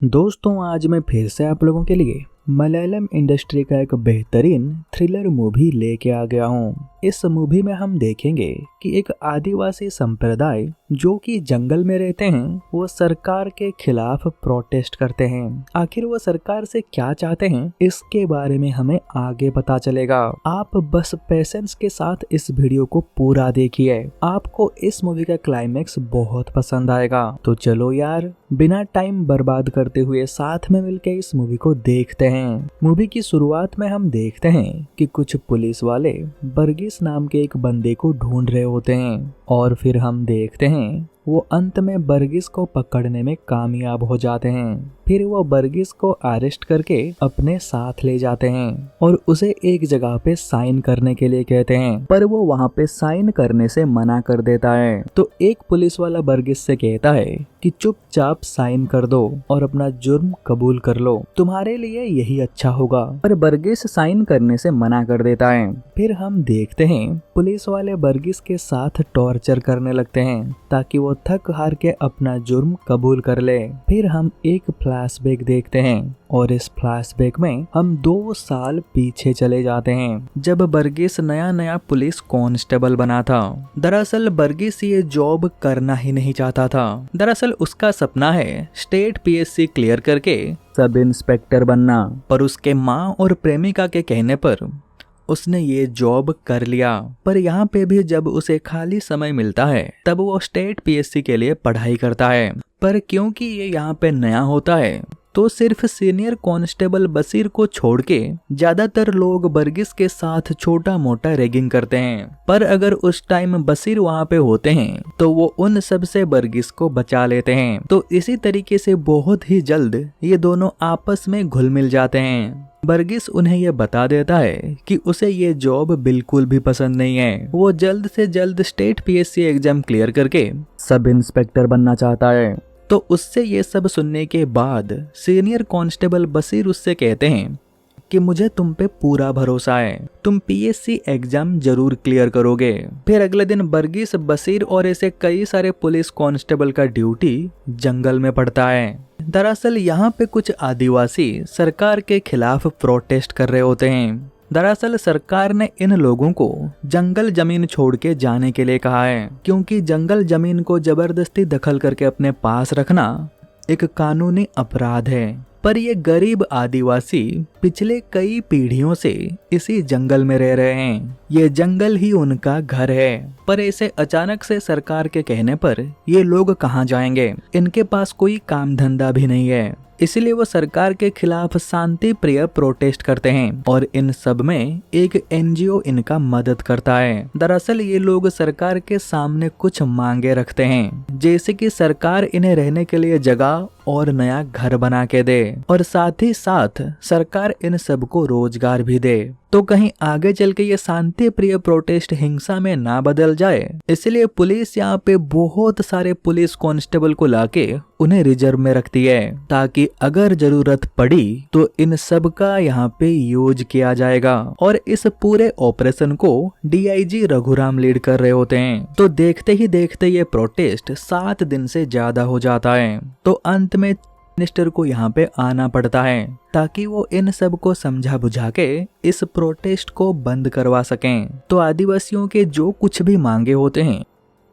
दोस्तों आज मैं फिर से आप लोगों के लिए मलयालम इंडस्ट्री का एक बेहतरीन थ्रिलर मूवी लेके आ गया हूँ। इस मूवी में हम देखेंगे कि एक आदिवासी संप्रदाय जो कि जंगल में रहते हैं वो सरकार के खिलाफ प्रोटेस्ट करते हैं। आखिर वो सरकार से क्या चाहते हैं इसके बारे में हमें आगे पता चलेगा। आप बस पेशेंस के साथ इस वीडियो को पूरा देखिए, आपको इस मूवी का क्लाइमेक्स बहुत पसंद आएगा। तो चलो यार बिना टाइम बर्बाद करते हुए साथ में मिलकर इस मूवी को देखते हैं। मूवी की शुरुआत में हम देखते हैं कि कुछ पुलिस वाले बर्गिस नाम के एक बंदे को ढूंढ रहे होते हैं और फिर हम देखते हैं वो अंत में बर्गिस को पकड़ने में कामयाब हो जाते हैं। फिर वो बर्गिस को अरेस्ट करके अपने साथ ले जाते हैं और उसे एक जगह पे साइन करने के लिए कहते हैं, पर वो वहाँ पे साइन करने से मना कर देता है। तो एक पुलिस वाला बर्गिस से कहता है कि चुपचाप साइन कर दो और अपना जुर्म कबूल कर लो, तुम्हारे लिए यही अच्छा होगा। पर बर्गिस साइन करने से मना कर देता है। फिर हम देखते हैं पुलिस वाले बर्गिस के साथ टॉर्चर करने लगते हैं ताकि वो थक हार के अपना जुर्म कबूल कर ले। फिर हम एक फ्लैशबैक देखते हैं और इस फ्लैशबैक में हम 2 साल पीछे चले जाते हैं जब बर्गिस नया नया पुलिस कांस्टेबल बना था। दरअसल बर्गिस ये जॉब करना ही नहीं चाहता था। दरअसल उसका सपना है स्टेट पीएससी क्लियर करके सब इंस्पेक्टर बनना, पर उसके माँ और प्रेमिका के कहने पर उसने ये जॉब कर लिया। पर यहाँ पे भी जब उसे खाली समय मिलता है तब वो स्टेट पीएससी के लिए पढ़ाई करता है। पर क्योंकि ये यहाँ पे नया होता है तो सिर्फ सीनियर कांस्टेबल बशीर को छोड़ के ज्यादातर लोग बर्गिस के साथ छोटा मोटा रैगिंग करते हैं। पर अगर उस टाइम बशीर वहाँ पे होते हैं तो वो उन सब से बर्गिस को बचा लेते हैं। तो इसी तरीके से बहुत ही जल्द ये दोनों आपस में घुल मिल जाते हैं। बर्गिस उन्हें ये बता देता है कि उसे ये जॉब बिल्कुल भी पसंद नहीं है। वो जल्द से जल्द स्टेट पीएससी एग्जाम क्लियर करके सब इंस्पेक्टर बनना चाहता है। तो उससे ये सब सुनने के बाद सीनियर कांस्टेबल बशीर उससे कहते हैं कि मुझे तुम पे पूरा भरोसा है, तुम पीएससी एग्जाम जरूर क्लियर करोगे। फिर अगले दिन बर्गिस, बशीर और ऐसे कई सारे पुलिस कांस्टेबल का ड्यूटी जंगल में पड़ता है। दरअसल यहाँ पे कुछ आदिवासी सरकार के खिलाफ प्रोटेस्ट कर रहे होते हैं। दरअसल सरकार ने इन लोगों को जंगल जमीन छोड़ के जाने के लिए कहा है, क्योंकि जंगल जमीन को जबरदस्ती दखल करके अपने पास रखना एक कानूनी अपराध है। पर ये गरीब आदिवासी पिछले कई पीढ़ियों से इसी जंगल में रह रहे हैं। ये जंगल ही उनका घर है। पर ऐसे अचानक से सरकार के कहने पर ये लोग कहाँ जाएंगे? इनके पास कोई काम धंधा भी नहीं है। इसलिए वो सरकार के खिलाफ शांति प्रिय प्रोटेस्ट करते हैं और इन सब में एक एनजीओ इनका मदद करता है। दरअसल ये लोग सरकार के सामने कुछ मांगे रखते हैं, जैसे कि सरकार इन्हें रहने के लिए जगह और नया घर बना के दे और साथ ही साथ सरकार इन सबको रोजगार भी दे। तो कहीं आगे चल के ये शांति प्रिय प्रोटेस्ट हिंसा में ना बदल जाए, इसलिए पुलिस यहाँ पे बहुत सारे पुलिस कांस्टेबल को लाके उन्हें रिजर्व में रखती है, ताकि अगर जरूरत पड़ी तो इन सब का यहाँ पे यूज किया जाएगा। और इस पूरे ऑपरेशन को डीआईजी रघुराम लीड कर रहे होते हैं। तो देखते ही देखते ये प्रोटेस्ट 7 दिन से ज्यादा हो जाता है। तो अंत में मिनिस्टर को यहाँ पे आना पड़ता है ताकि वो इन सब को समझा बुझा के इस प्रोटेस्ट को बंद करवा सकें। तो आदिवासियों के जो कुछ भी मांगे होते हैं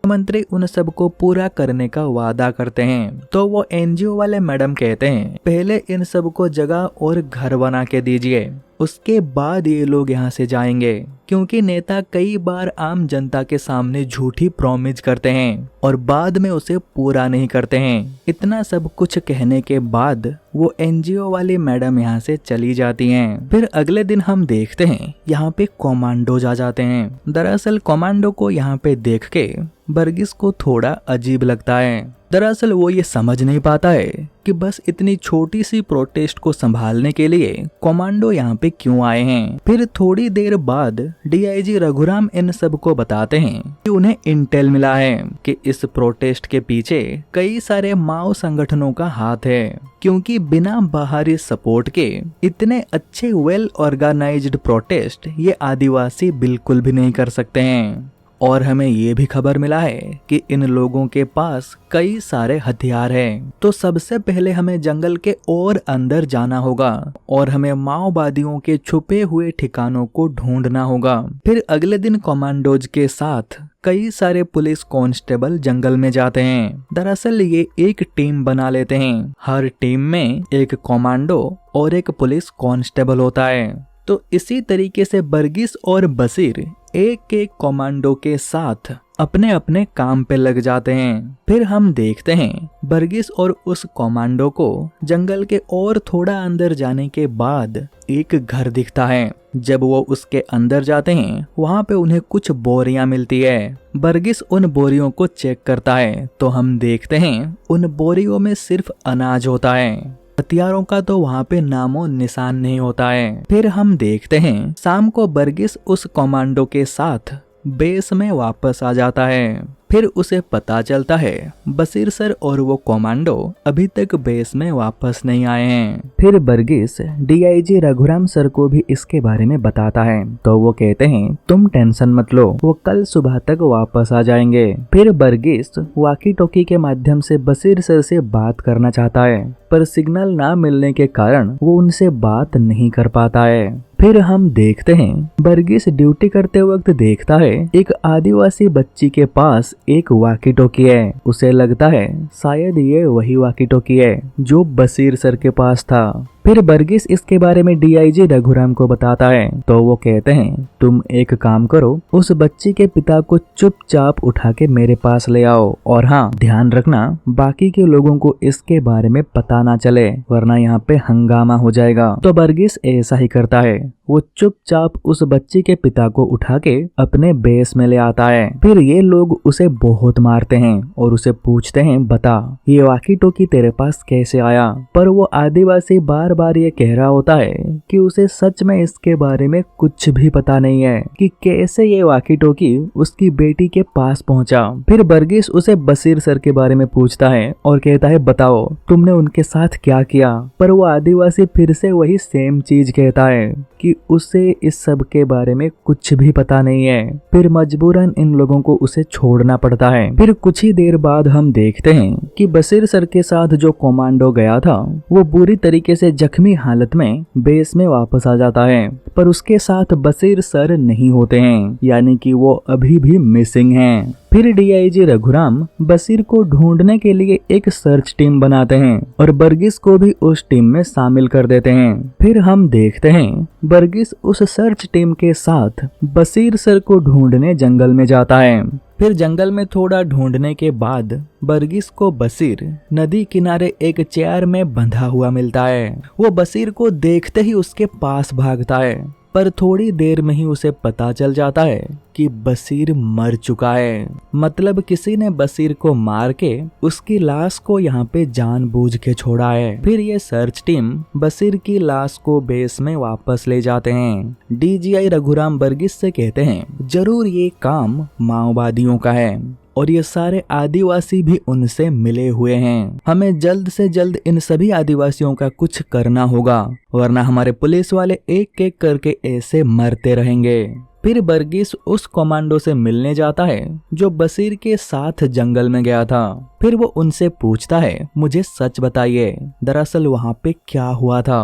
मंत्री उन सब को पूरा करने का वादा करते हैं। तो वो एनजीओ वाले मैडम कहते हैं पहले इन सब को जगह और घर बना के दीजिए, उसके बाद ये लोग यहाँ से जाएंगे, क्योंकि नेता कई बार आम जनता के सामने झूठी प्रॉमिस करते हैं और बाद में उसे पूरा नहीं करते हैं। इतना सब कुछ कहने के बाद वो एनजीओ वाली मैडम यहाँ से चली जाती हैं। फिर अगले दिन हम देखते हैं यहाँ पे कमांडोज आ जाते हैं। दरअसल कमांडो को यहाँ पे देख के बर्गिस को थोड़ा अजीब लगता है। दरअसल वो ये समझ नहीं पाता है कि बस इतनी छोटी सी प्रोटेस्ट को संभालने के लिए कमांडो यहाँ पे क्यों आए हैं। फिर थोड़ी देर बाद डीआईजी रघुराम इन सब को बताते हैं कि उन्हें इंटेल मिला है कि इस प्रोटेस्ट के पीछे कई सारे माओ संगठनों का हाथ है, क्योंकि बिना बाहरी सपोर्ट के इतने अच्छे वेल ऑर्गेनाइज्ड प्रोटेस्ट ये आदिवासी बिल्कुल भी नहीं कर सकते हैं। और हमें ये भी खबर मिला है कि इन लोगों के पास कई सारे हथियार हैं। तो सबसे पहले हमें जंगल के और अंदर जाना होगा और हमें माओवादियों के छुपे हुए ठिकानों को ढूंढना होगा। फिर अगले दिन कमांडोज के साथ कई सारे पुलिस कांस्टेबल जंगल में जाते हैं। दरअसल ये एक टीम बना लेते हैं। हर टीम में एक कमांडो और एक पुलिस कांस्टेबल होता है। तो इसी तरीके से बर्गिस और बशीर एक एक कमांडो के साथ अपने अपने काम पे लग जाते हैं। फिर हम देखते हैं बर्गिस और उस कमांडो को जंगल के और थोड़ा अंदर जाने के बाद एक घर दिखता है। जब वो उसके अंदर जाते हैं वहाँ पे उन्हें कुछ बोरियां मिलती है। बर्गिस उन बोरियों को चेक करता है तो हम देखते हैं उन बोरियों में सिर्फ अनाज होता है। हथियारों का तो वहाँ पे नामो निशान नहीं होता है। फिर हम देखते हैं शाम को बर्गिस उस कमांडो के साथ बेस में वापस आ जाता है। फिर उसे पता चलता है बशीर सर और वो कमांडो अभी तक बेस में वापस नहीं आए हैं। फिर बर्गिस डीआईजी रघुराम सर को भी इसके बारे में बताता है तो वो कहते हैं तुम टेंशन मत लो, वो कल सुबह तक वापस आ जाएंगे। फिर बर्गिस वाकी टोकी के माध्यम से बशीर सर से बात करना चाहता है पर सिग्नल ना मिलने के कारण वो उनसे बात नहीं कर पाता है। फिर हम देखते हैं बर्गिस ड्यूटी करते वक्त देखता है एक आदिवासी बच्ची के पास एक वाकी टोकी है। उसे लगता है शायद ये वही वाकी टोकी है जो बशीर सर के पास था। फिर बर्गिस इसके बारे में डीआईजी रघुराम को बताता है तो वो कहते हैं तुम एक काम करो, उस बच्ची के पिता को चुपचाप उठा के मेरे पास ले आओ और हाँ ध्यान रखना बाकी के लोगों को इसके बारे में पता ना चले वरना यहाँ पे हंगामा हो जाएगा। तो बर्गिस ऐसा ही करता है। वो चुपचाप उस बच्ची के पिता को उठा के अपने बेस में ले आता है। फिर ये लोग उसे बहुत मारते हैं और उसे पूछते हैं बता ये वाकी टोकी तेरे पास कैसे आया। पर वो आदिवासी बार बार ये कह रहा होता है कि उसे सच में इसके बारे में कुछ भी पता नहीं है कि कैसे ये वाकी टोकी उसकी बेटी के पास पहुंचा। फिर बर्गिस उसे बशीर सर के बारे में पूछता है और कहता है बताओ तुमने उनके साथ क्या किया। पर वो आदिवासी फिर से वही सेम चीज कहता है कि उसे इस सब के बारे में कुछ भी पता नहीं है। फिर मजबूरन इन लोगों को उसे छोड़ना पड़ता है। फिर कुछ ही देर बाद हम देखते हैं कि बशीर सर के साथ जो कमांडो गया था वो बुरी तरीके से जख्मी हालत में बेस में वापस आ जाता है पर उसके साथ बशीर सर नहीं होते हैं, यानी कि वो अभी भी मिसिंग हैं। फिर डीआईजी रघुराम बशीर को ढूंढने के लिए एक सर्च टीम बनाते हैं और बर्गिस को भी उस टीम में शामिल कर देते हैं। फिर हम देखते हैं बर्गिस उस सर्च टीम के साथ बशीर सर को ढूंढने जंगल में जाता है। फिर जंगल में थोड़ा ढूंढने के बाद बर्गिस को बशीर नदी किनारे एक चेयर में बंधा हुआ मिलता है। वो बशीर को देखते ही उसके पास भागता है पर थोड़ी देर में ही उसे पता चल जाता है कि बशीर मर चुका है। मतलब किसी ने बशीर को मार के उसकी लाश को यहाँ पे जानबूझ के छोड़ा है। फिर ये सर्च टीम बशीर की लाश को बेस में वापस ले जाते हैं। डीजीआई रघुराम बर्गिस से कहते हैं जरूर ये काम माओवादियों का है और ये सारे आदिवासी भी उनसे मिले हुए हैं। हमें जल्द से जल्द इन सभी आदिवासियों का कुछ करना होगा वरना हमारे पुलिस वाले एक एक करके ऐसे मरते रहेंगे। फिर बर्गिस उस कमांडो से मिलने जाता है जो बशीर के साथ जंगल में गया था। फिर वो उनसे पूछता है मुझे सच बताइए दरअसल वहाँ पे क्या हुआ था।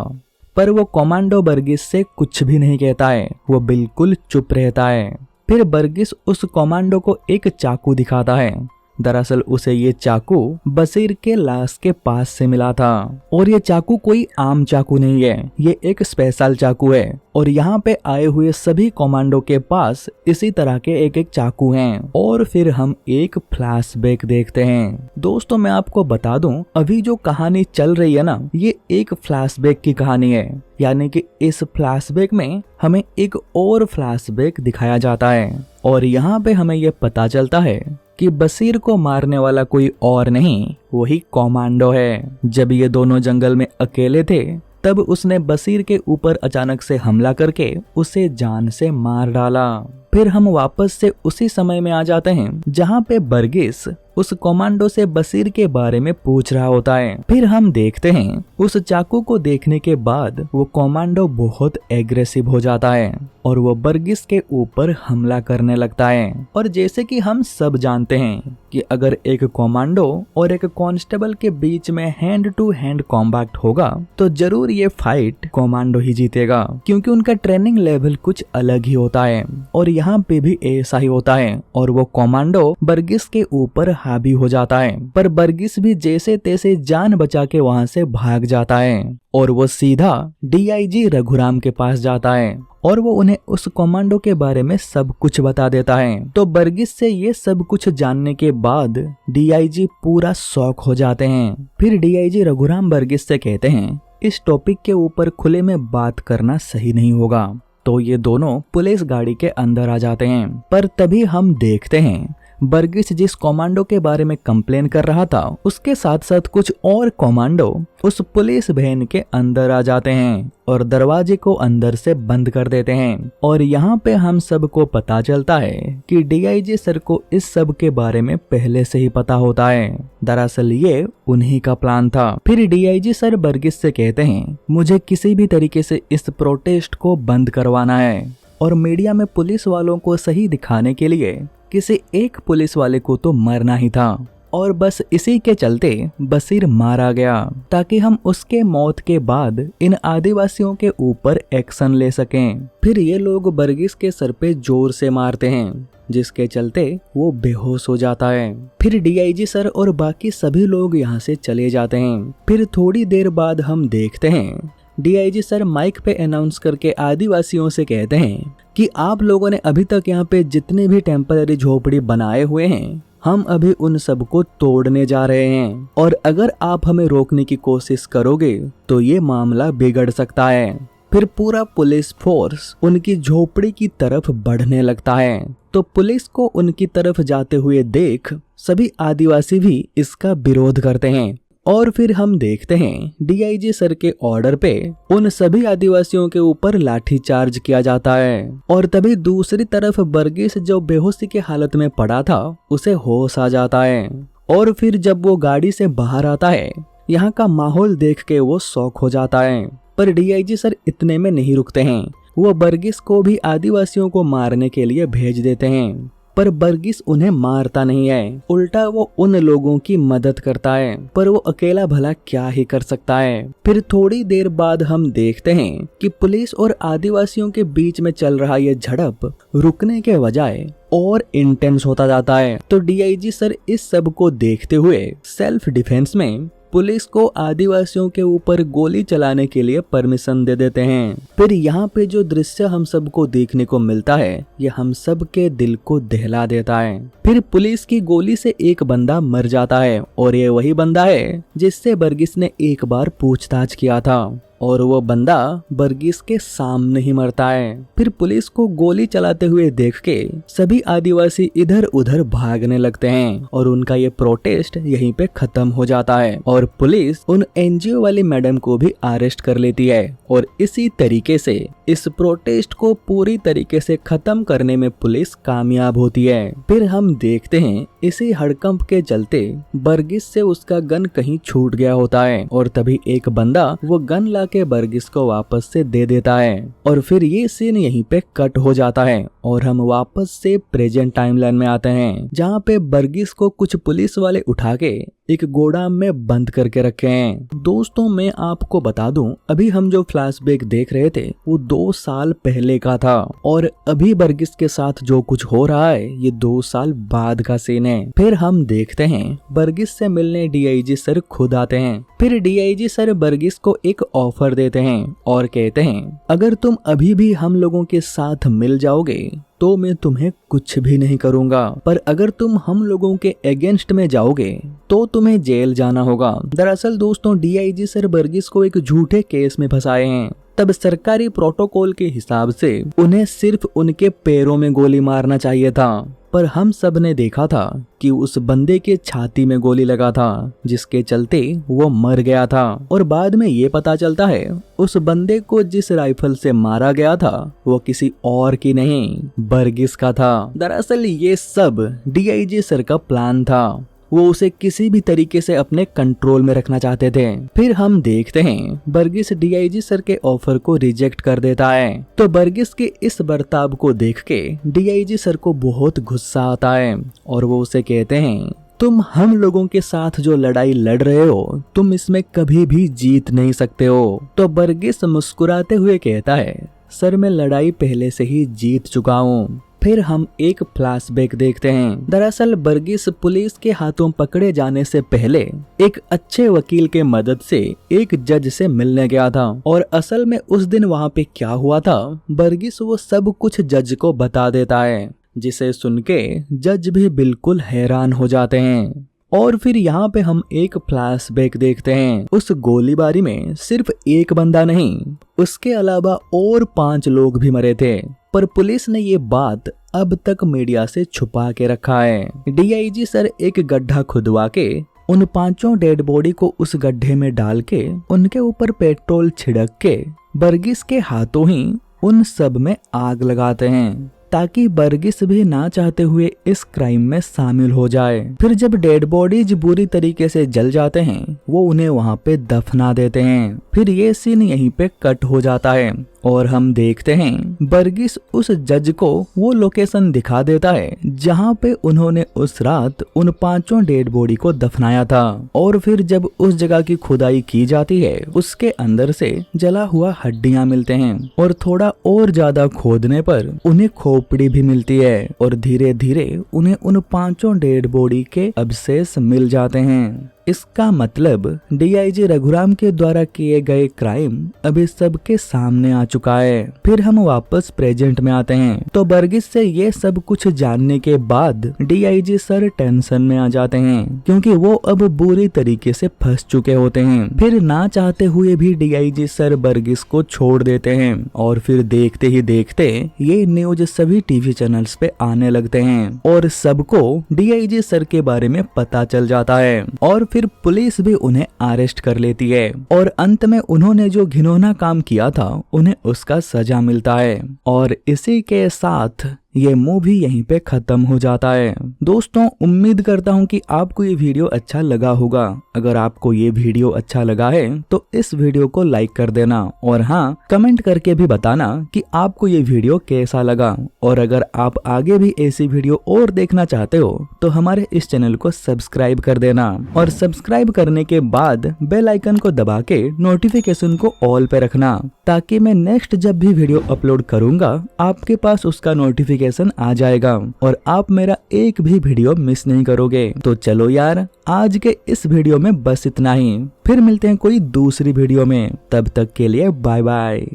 पर वो कमांडो बर्गिस से कुछ भी नहीं कहता है, वो बिल्कुल चुप रहता है। फिर बर्गिस उस कमांडो को एक चाकू दिखाता है। दरअसल उसे ये चाकू बशीर के लाश के पास से मिला था और ये चाकू कोई आम चाकू नहीं है, ये एक स्पेशल चाकू है और यहाँ पे आए हुए सभी कमांडो के पास इसी तरह के एक एक चाकू हैं। और फिर हम एक फ्लैशबैक देखते हैं। दोस्तों मैं आपको बता दूं अभी जो कहानी चल रही है ना ये एक फ्लैशबैक की कहानी है, यानी कि इस फ्लैशबैक में हमें एक और फ्लैशबैक दिखाया जाता है और यहाँ पे हमें ये पता चलता है कि बशीर को मारने वाला कोई और नहीं वही कमांडो है। जब ये दोनों जंगल में अकेले थे तब उसने बशीर के ऊपर अचानक से हमला करके उसे जान से मार डाला। फिर हम वापस से उसी समय में आ जाते हैं जहाँ पे बर्गिस उस कमांडो से बशीर के बारे में पूछ रहा होता है। फिर हम देखते हैं उस चाकू को देखने के बाद वो कमांडो बहुत एग्रेसिव हो जाता है और वो बर्गिस के ऊपर हमला करने लगता है। और जैसे कि हम सब जानते हैं कि अगर एक कमांडो और एक कांस्टेबल के बीच में हैंड टू हैंड कॉम्बैट होगा तो जरूर ये फाइट कमांडो ही जीतेगा, क्योंकि उनका ट्रेनिंग लेवल कुछ अलग ही होता है। और यहाँ पे भी ऐसा ही होता है और वो कमांडो बर्गिस के ऊपर हावी हो जाता है, पर बर्गिस भी जैसे तैसे जान बचा के वहां से भाग जाता है और वो सीधा डीआईजी रघुराम के पास जाता है और वो उन्हें उस कमांडो के बारे में सब कुछ बता देता है। तो बर्गिस से ये सब कुछ जानने के बाद डीआईजी पूरा शॉक हो जाते हैं। फिर डीआईजी रघुराम बर्गिस से कहते हैं इस टॉपिक के ऊपर खुले में बात करना सही नहीं होगा। तो ये दोनों पुलिस गाड़ी के अंदर आ जाते हैं, पर तभी हम देखते हैं बर्गिस जिस कमांडो के बारे में कंप्लेन कर रहा था उसके साथ साथ कुछ और कमांडो उस पुलिस वैन के अंदर आ जाते हैं और दरवाजे को अंदर से बंद कर देते हैं। और यहाँ पे हम सबको पता चलता है कि डीआईजी सर को इस सब के बारे में पहले से ही पता होता है। दरअसल ये उन्हीं का प्लान था। फिर डीआईजी सर बर्गिस से कहते हैं मुझे किसी भी तरीके से इस प्रोटेस्ट को बंद करवाना है और मीडिया में पुलिस वालों को सही दिखाने के लिए किसी एक पुलिस वाले को तो मरना ही था और बस इसी के चलते बशीर मारा गया ताकि हम उसके मौत के बाद इन आदिवासियों के ऊपर एक्शन ले सकें। फिर ये लोग बर्गिस के सर पे जोर से मारते हैं जिसके चलते वो बेहोश हो जाता है। फिर डीआईजी सर और बाकी सभी लोग यहाँ से चले जाते हैं। फिर थोड़ी देर बाद हम देखते हैं डीआईजी सर माइक पे अनाउंस करके आदिवासियों से कहते हैं कि आप लोगों ने अभी तक यहाँ पे जितने भी टेम्पररी झोपड़ी बनाए हुए हैं हम अभी उन सब को तोड़ने जा रहे हैं और अगर आप हमें रोकने की कोशिश करोगे तो ये मामला बिगड़ सकता है। फिर पूरा पुलिस फोर्स उनकी झोपड़ी की तरफ बढ़ने लगता है। तो पुलिस को उनकी तरफ जाते हुए देख सभी आदिवासी भी इसका विरोध करते हैं और फिर हम देखते हैं डीआईजी सर के ऑर्डर पे उन सभी आदिवासियों के ऊपर लाठीचार्ज किया जाता है। और तभी दूसरी तरफ बर्गिस जो बेहोशी की हालत में पड़ा था उसे होश आ जाता है और फिर जब वो गाड़ी से बाहर आता है यहाँ का माहौल देख के वो शॉक हो जाता है। पर डीआईजी सर इतने में नहीं रुकते हैं, वो बर्गिस को भी आदिवासियों को मारने के लिए भेज देते हैं। पर बर्गिस उन्हें मारता नहीं है, उल्टा वो उन लोगों की मदद करता है, पर वो अकेला भला क्या ही कर सकता है। फिर थोड़ी देर बाद हम देखते हैं कि पुलिस और आदिवासियों के बीच में चल रहा ये झड़प रुकने के बजाय और इंटेंस होता जाता है। तो डीआईजी सर इस सब को देखते हुए सेल्फ डिफेंस में पुलिस को आदिवासियों के ऊपर गोली चलाने के लिए परमिशन दे देते हैं। फिर यहाँ पे जो दृश्य हम सबको देखने को मिलता है ये हम सब के दिल को दहला देता है। फिर पुलिस की गोली से एक बंदा मर जाता है और ये वही बंदा है जिससे बर्गिस ने एक बार पूछताछ किया था और वो बंदा बर्गिस के सामने ही मरता है। फिर पुलिस को गोली चलाते हुए देख के सभी आदिवासी इधर उधर भागने लगते हैं और उनका ये प्रोटेस्ट यहीं पे खत्म हो जाता है और पुलिस उन एनजीओ वाली मैडम को भी अरेस्ट कर लेती है और इसी तरीके से इस प्रोटेस्ट को पूरी तरीके से खत्म करने में पुलिस कामयाब होती है। फिर हम देखते हैं इसी हड़कंप के चलते बर्गिस से उसका गन कहीं छूट गया होता है और तभी एक बंदा वो गन ला के बर्गिस को वापस से दे देता है और फिर ये सीन यहीं पे कट हो जाता है और हम वापस से प्रेजेंट टाइमलाइन में आते हैं जहाँ पे बर्गिस को कुछ पुलिस वाले उठा के एक गोदाम में बंद करके रखे हैं। दोस्तों मैं आपको बता दूं अभी हम जो फ्लैशबैक देख रहे थे वो 2 साल पहले का था और अभी बर्गिस के साथ जो कुछ हो रहा है ये 2 साल बाद का सीन है। फिर हम देखते हैं बर्गिस से मिलने डीआईजी सर खुद आते हैं। फिर डीआईजी सर बर्गिस को एक ऑफर देते हैं और कहते हैं अगर तुम अभी भी हम लोगों के साथ मिल जाओगे तो मैं तुम्हें कुछ भी नहीं करूंगा, पर अगर तुम हम लोगों के अगेंस्ट में जाओगे तो तुम्हें जेल जाना होगा। दरअसल दोस्तों डीआईजी सर बर्गिस को एक झूठे केस में फंसाए हैं। तब सरकारी प्रोटोकॉल के हिसाब से उन्हें सिर्फ उनके पैरों में गोली मारना चाहिए था, पर हम सब ने देखा था कि उस बंदे के छाती में गोली लगा था जिसके चलते वो मर गया था और बाद में ये पता चलता है उस बंदे को जिस राइफल से मारा गया था वो किसी और की नहीं बर्गिस का था। दरअसल ये सब डीआईजी सर का प्लान था वो उसे किसी भी तरीके से अपने कंट्रोल में रखना चाहते थे। फिर हम देखते हैं बर्गिस डीआईजी सर के ऑफर को रिजेक्ट कर देता है। तो बर्गिस के इस बर्ताव को देख के डीआईजी सर को बहुत गुस्सा आता है और वो उसे कहते हैं, तुम हम लोगों के साथ जो लड़ाई लड़ रहे हो, तुम इसमें कभी भी जीत नहीं सकते हो। तो बर्गिस मुस्कुराते हुए कहता है, सर मैं लड़ाई पहले से ही जीत चुका हूँ। फिर हम एक फ्लैशबैक देखते हैं। दरअसल बर्गिस पुलिस के हाथों पकड़े जाने से पहले एक अच्छे वकील के मदद से एक जज से मिलने गया था और असल में उस दिन वहाँ पे क्या हुआ था, बर्गिस वो सब कुछ जज को बता देता है, जिसे सुन के जज भी बिल्कुल हैरान हो जाते हैं। और फिर यहाँ पे हम एक फ्लैशबैक देखते हैं। उस गोलीबारी में सिर्फ एक बंदा नहीं, उसके अलावा और 5 लोग भी मरे थे, पर पुलिस ने ये बात अब तक मीडिया से छुपा के रखा है। डीआईजी सर एक गड्ढा खुदवा के उन 5 डेड बॉडी को उस गड्ढे में डाल के उनके ऊपर पेट्रोल छिड़क के बर्गिस के हाथों ही उन सब में आग लगाते हैं, ताकि बर्गिस भी ना चाहते हुए इस क्राइम में शामिल हो जाए। फिर जब डेड बॉडीज बुरी तरीके से जल जाते हैं, वो उन्हें वहाँ पे दफना देते हैं। फिर ये सीन यहीं पे कट हो जाता है और हम देखते हैं बर्गिस उस जज को वो लोकेशन दिखा देता है जहाँ पे उन्होंने उस रात उन 5 डेड बॉडी को दफनाया था। और फिर जब उस जगह की खुदाई की जाती है, उसके अंदर से जला हुआ हड्डियां मिलते हैं और थोड़ा और ज्यादा खोदने पर उन्हें खोपड़ी भी मिलती है और धीरे धीरे उन्हें उन 5 डेड बॉडी के अवशेष मिल जाते हैं। इसका मतलब डीआईजी रघुराम के द्वारा किए गए क्राइम अभी सबके सामने आ चुका है। फिर हम वापस प्रेजेंट में आते हैं। तो बर्गिस से ये सब कुछ जानने के बाद डीआईजी सर टेंशन में आ जाते हैं, क्योंकि वो अब बुरी तरीके से फंस चुके होते हैं। फिर ना चाहते हुए भी डीआईजी सर बर्गिस को छोड़ देते हैं और फिर देखते ही देखते ये न्यूज सभी टीवी चैनल्स पे आने लगते हैं और सबको डीआईजी सर के बारे में पता चल जाता है और फिर पुलिस भी उन्हें अरेस्ट कर लेती है और अंत में उन्होंने जो घिनौना काम किया था उन्हें उसका सजा मिलता है। और इसी के साथ ये मूवी यहीं पे खत्म हो जाता है। दोस्तों, उम्मीद करता हूँ कि आपको ये वीडियो अच्छा लगा होगा। अगर आपको ये वीडियो अच्छा लगा है तो इस वीडियो को लाइक कर देना और हाँ, कमेंट करके भी बताना कि आपको ये वीडियो कैसा लगा। और अगर आप आगे भी ऐसी वीडियो और देखना चाहते हो तो हमारे इस चैनल को सब्सक्राइब कर देना और सब्सक्राइब करने के बाद बेल आइकन को दबा के नोटिफिकेशन को ऑल पे रखना, ताकि मैं नेक्स्ट जब भी वीडियो अपलोड करूंगा आपके पास उसका नोटिफिकेशन आ जाएगा और आप मेरा एक भी वीडियो मिस नहीं करोगे। तो चलो यार, आज के इस वीडियो में बस इतना ही। फिर मिलते हैं कोई दूसरी वीडियो में, तब तक के लिए बाय बाय।